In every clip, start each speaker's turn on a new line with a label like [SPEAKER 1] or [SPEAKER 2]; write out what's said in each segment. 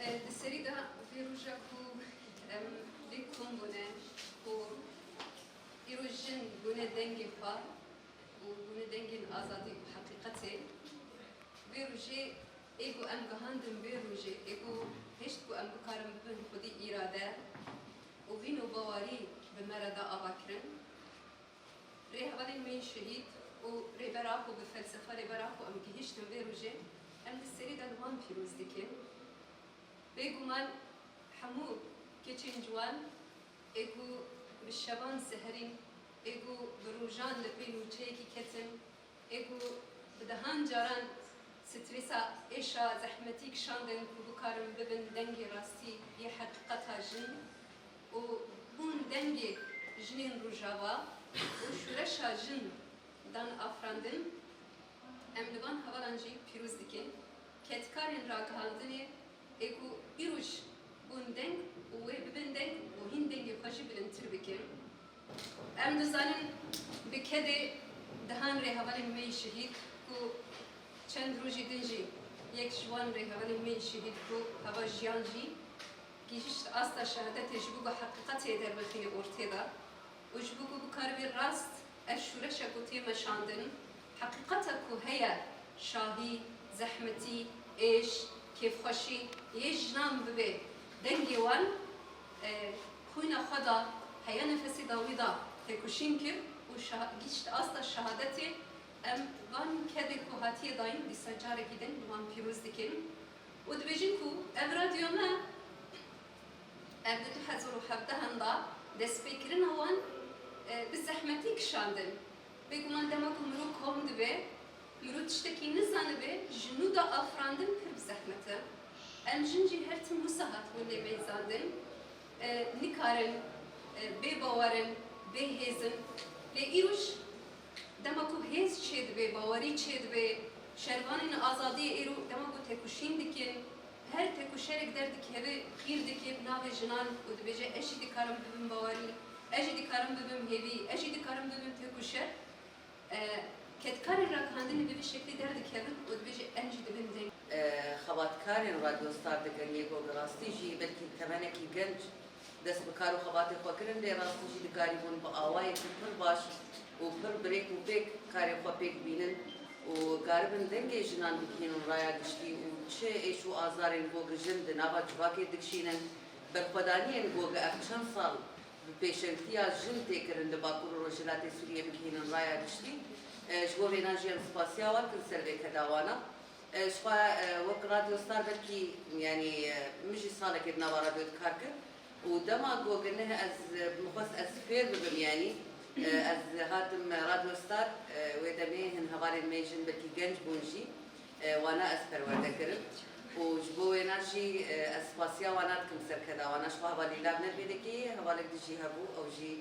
[SPEAKER 1] Di da vêroja ku em lê kom bûne ku îro jin bûne dengê xwe û bûne dengên azadî û heqîqetê vê rojê êgo em gihandin vê rojê êgo hêşt ku em bikarin bibin xwedî îrade û vîn û bawerî bi me re da avakirin rêhevalên me yên şehîd û rêbera xwe bi felsefa rêbera xwe em gihîştin vê rojê em di serî de li wan pîroz dikin. Bêguman hemû keçên ciwan êgo bi şevan seherîn êgo bi rojan li pê nûçeyekî ketin êgo bi dehan caran strêsa êşa zehmetî kişandin ku bikarin bibin dengê rastî yê heqîqeta jin û hûn dengê jinên rojava û şûreşa jin dan afirandin em li van hevalan jî pîroz dikin ketkarên ragihandinê êgo îroj bûn deng û wê bibin deng û hîn dengê xwe jî bilindtir bikin. Em dizanin bi kedê dihan rêhevalên me yên şehîd ku çend rojê din jî yek ji wan rêhevalên me yên şehîd ku heva jiyan jî gihîşt asta şehadetê ji bo ku heqîqetê derbixîne ortê da û ji bo ku bikaribê rast ev şûreşa ku tê meşandin heqîqeta ku heye şahî, zehmetî, êş, kêfxweşî yê jinan bibe dengê wan xwîna xwe da heya nefesê da wî da têkoşîn kir û gihîşt asta şehadetê em van kedê ku hatiye dayîn dîsa carekî din li wan pîroz dikin û dibêjin ku ev radyo me ev di 2017 da destpêkirina wan bi zehmetî kişandin. Bêguman dema ku mirov kom dibe mirov tiştekî nizanibe ji nû da afirandin pir bi zehmet e. Em jin jî her tim wisa hatibûn lê meyzandin nikarin bêbawerin bêhêzin lê îroj dema ku hêz çê dibe bawerî çê dibe şervanên azadiyê êro dema ku têkoşîn dikin her têkoşerek derdikeve xîr dike bi navê jinan û dibêje ez jî dikarim bibim bawerî ez jî dikarim bibim hêvî ez jî dikarim bibim têkoşer ketkarên ragihandinê bi vî şeklî derdikevin û dibêje em jî dibin deng.
[SPEAKER 2] Xebatkarên radyostar dikin yêgo bi rastî jî belkî temenekî genc dest bi kar û xebatê xwe kirin lê rastî jî dikarîbûn bi awayekî pir baş û pir birêk û pêk karê xwe pêk bînin û garibin dengê jinan bigihînin raya giştî û çi êş û azarên gogijin di nava civakê dikişînin berxwedaniyên goge ev çend sal bi pêşengtiya jin têkirin li Bakur û Rojhilatê Sûriyê bigihînin raya giştî ji bo vêna jî em spasiya wan kirin ser vê kedawana ji xwe wek radyostar belkî yanî min jî salekê di nava radyoyê dikar kir û dema gogineh ez mixwest ez fêr bibim yanî ez hatim radyostar wê demê hin hevalên me jin belkî genc bûn jî wana ez perwerde kirim û ji bo wêna jî ez spasiya wana dikim ser kedawana ji xwe hevalî lav nepêdekî hevalek dijî hebû ew jî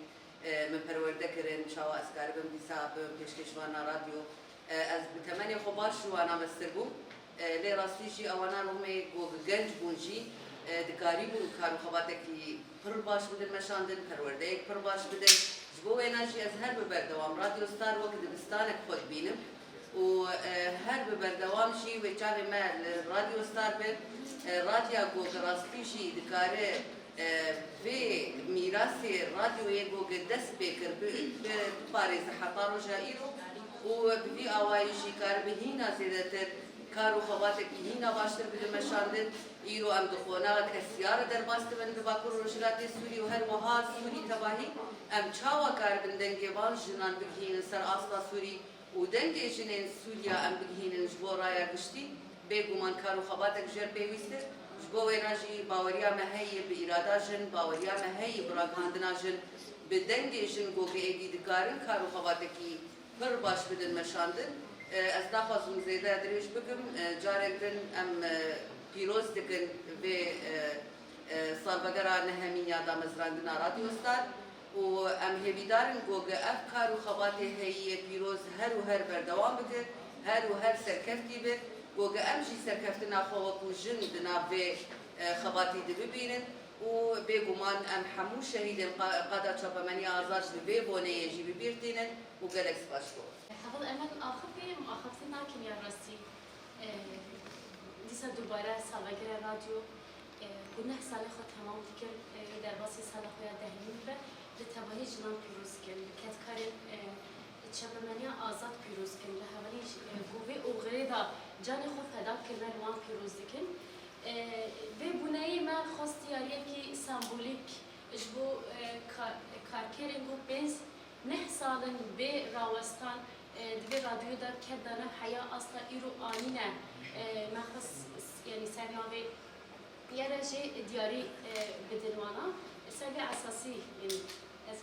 [SPEAKER 2] min perwerde kirin çawa ez karibim dîsa bibim pêşkêşvana radyo ez bi temenê xwe baş ji wana mestir bûm lê rastî jî ewana romê gog genc bûn jî dikarîbûn kar û xebatekî pir baş bidin meşandin perwerdeyek pir baş bidin ji bo wêna jî ez her bi berdewam radyostar wek dibistanek xwe dibînim û her bi berdewam jî wê çavê me li radyostar be radya gog rastî jî dikare vê mîrasê radyoyê gog dest pê kir biparêze heta roja îro û bi vî awayî jî karibe hîna zêdetir kar û xebatekî hîna baştir bidin meşandin îro em dixwena kesiyara derbas dibin bi Bakur û Rojhilatê Sûrî û her wiha Sûrî tevahî em çawa karibin dengê van jinan bigihînin ser asta Sûrî û dengê jinên Sûriya em bigihînin ji bo raya giştî bêguman kar û xebatek jêr pêwîst e ji bo wêna jî baweriya me heye bi îrada jin baweriya me heye bi ragihandina jin bi dengê jin gogê êdî dikarin kar û xebatekî pir baş bidin meşandin ez naxwazim zêde dirêj bikim carek din em pîroz dikin vê salvegera nehemîniya da mezrandina radyostar û em hêvîdarin goge ev kar û xebatê heyî pîroz her û her berdewam bike her û her serkeftî be goge em jî serkeftina xwe wekû jin di nav vê xebatî dibibînin û bêguman em hemû şehîdên qada çapemeniya azad ji vê boneyê jî bibîrtînin û gelek spas bû.
[SPEAKER 3] حافظ أمل آخری مؤاخذه نکن یا راستی دیسا دوباره سالگرد رادیو گناه سال خود تمام دکر در باسی سال خود دهیم به لتوانی جنان پیروز کن کت کارن چپمنیا آزاد پیروز کن لحوالی گوی او غریدا جان خود فدا کردن وان پیروز کن و بنایی من خواستیاریه که سمبولیک جبو کارکرین گو بنز نه سالن به راوستان دوی رادیو در کردن حیا اصلا ایرو آنینه مخص یعنی سرنامه یه رجی دیاری بدنوانا سبب اساسی یعنی از